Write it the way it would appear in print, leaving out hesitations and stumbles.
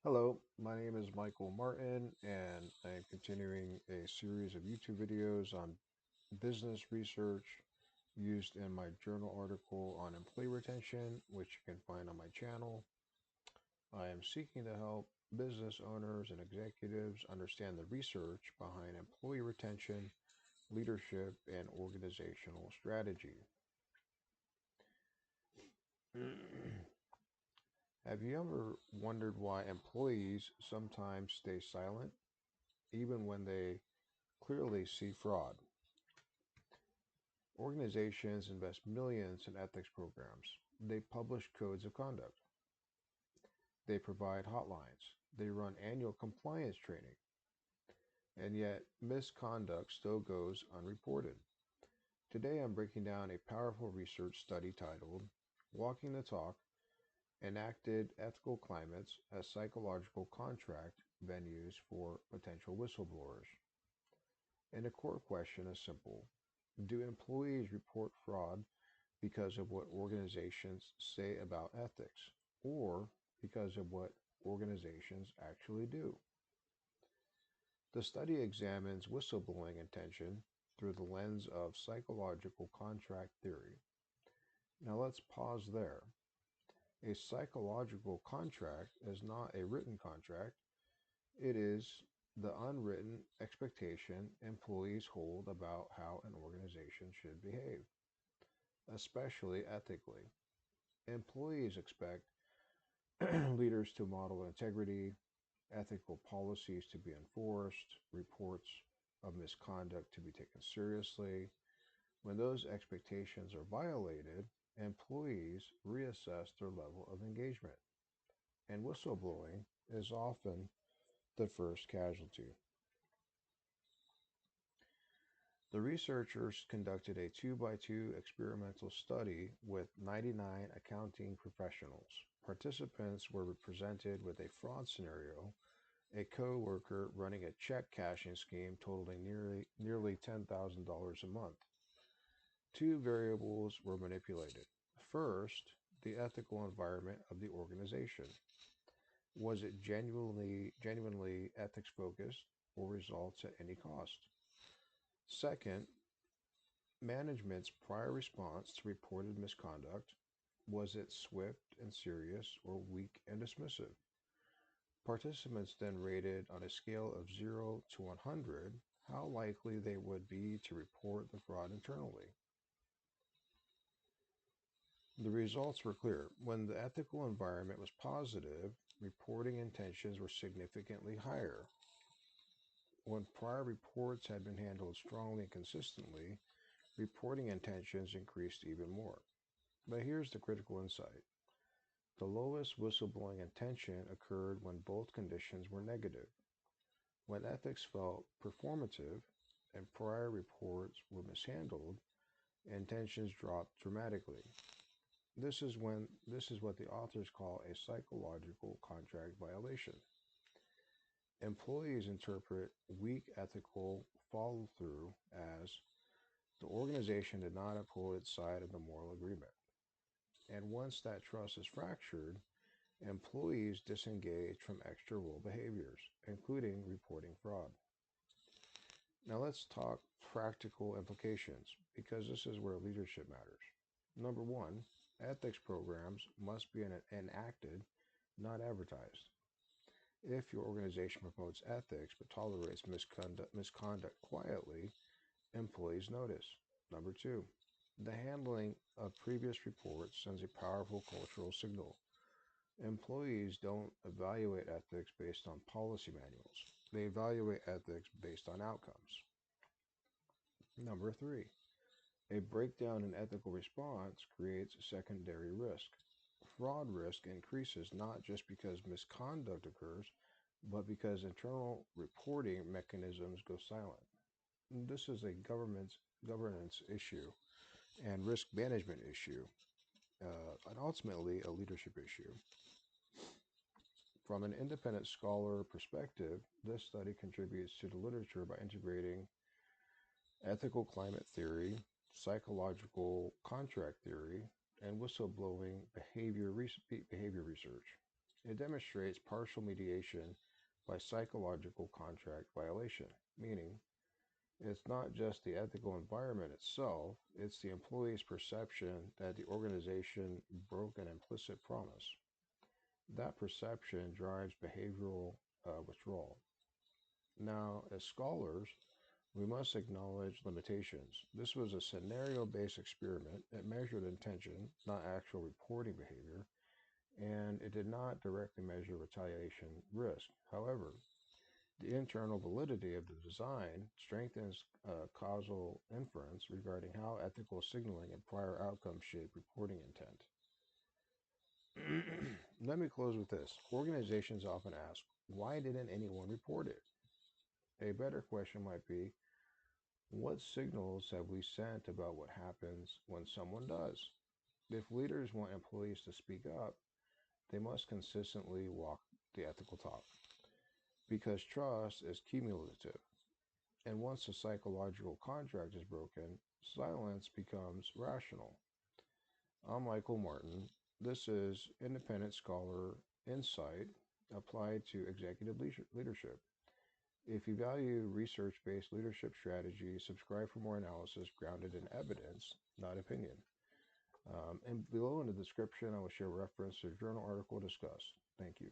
Hello, my name is Michael Martin, and I am continuing a series of YouTube videos on business research used in my journal article on employee retention, which you can find on my channel. I am seeking to help business owners and executives understand the research behind employee retention, leadership, and organizational strategy. Have you ever wondered why employees sometimes stay silent, even when they clearly see fraud? Organizations invest millions in ethics programs. They publish codes of conduct. They provide hotlines. They run annual compliance training. And yet, misconduct still goes unreported. Today, I'm breaking down a powerful research study titled Walking the Talk: Enacted Ethical Climates as Psychological Contract Venues for Potential Whistleblowers. And the core question is simple: do employees report fraud because of what organizations say about ethics, or because of what organizations actually do? The study examines whistleblowing intention through the lens of psychological contract theory. Now let's pause there. A psychological contract is not a written contract, it is the unwritten expectation employees hold about how an organization should behave, especially ethically. Employees expect leaders to model integrity, ethical policies to be enforced, reports of misconduct to be taken seriously. When those expectations are violated, employees reassess their level of engagement, and whistleblowing is often the first casualty. The researchers conducted a 2 by 2 experimental study with 99 accounting professionals. Participants were presented with a fraud scenario: a co-worker running a check cashing scheme totaling nearly $10,000 a month. Two variables were manipulated. First, the ethical environment of the organization. Was it genuinely ethics focused or results at any cost? Second, management's prior response to reported misconduct. Was it swift and serious or weak and dismissive? Participants then rated on a scale of 0 to 100 how likely they would be to report the fraud internally. The results were clear. When the ethical environment was positive, reporting intentions were significantly higher. When prior reports had been handled strongly and consistently, reporting intentions increased even more. But here's the critical insight: the lowest whistleblowing intention occurred when both conditions were negative. When ethics felt performative and prior reports were mishandled, intentions dropped dramatically. This is what the authors call a psychological contract violation. Employees interpret weak ethical follow through as the organization did not uphold its side of the moral agreement. And once that trust is fractured, employees disengage from extra role behaviors, including reporting fraud. Now let's talk practical implications, because this is where leadership matters. Number one, ethics programs must be enacted, not advertised. If your organization promotes ethics but tolerates misconduct quietly, employees notice. Number two, the handling of previous reports sends a powerful cultural signal. Employees don't evaluate ethics based on policy manuals. They evaluate ethics based on outcomes. Number three, a breakdown in ethical response creates secondary risk. Fraud risk increases not just because misconduct occurs, but because internal reporting mechanisms go silent. This is a governance issue and risk management issue, and ultimately a leadership issue. From an independent scholar perspective, this study contributes to the literature by integrating ethical climate theory, psychological contract theory, and whistleblowing behavior research. It demonstrates partial mediation by psychological contract violation, meaning it's not just the ethical environment itself, it's the employee's perception that the organization broke an implicit promise. That perception drives behavioral withdrawal. Now, as scholars, we must acknowledge limitations. This was a scenario based experiment. It measured intention, not actual reporting behavior, and it did not directly measure retaliation risk. However, the internal validity of the design strengthens causal inference regarding how ethical signaling and prior outcomes shape reporting intent. Let me close with this. Organizations often ask, why didn't anyone report it? A better question might be, what signals have we sent about what happens when someone does? If leaders want employees to speak up, they must consistently walk the ethical talk because trust is cumulative. And once the psychological contract is broken, silence becomes rational. I'm Michael Martin. This is independent scholar insight applied to executive leadership. If you value research based leadership strategies, subscribe for more analysis grounded in evidence, not opinion. And below in the description, I will share reference to a journal article discussed. Thank you.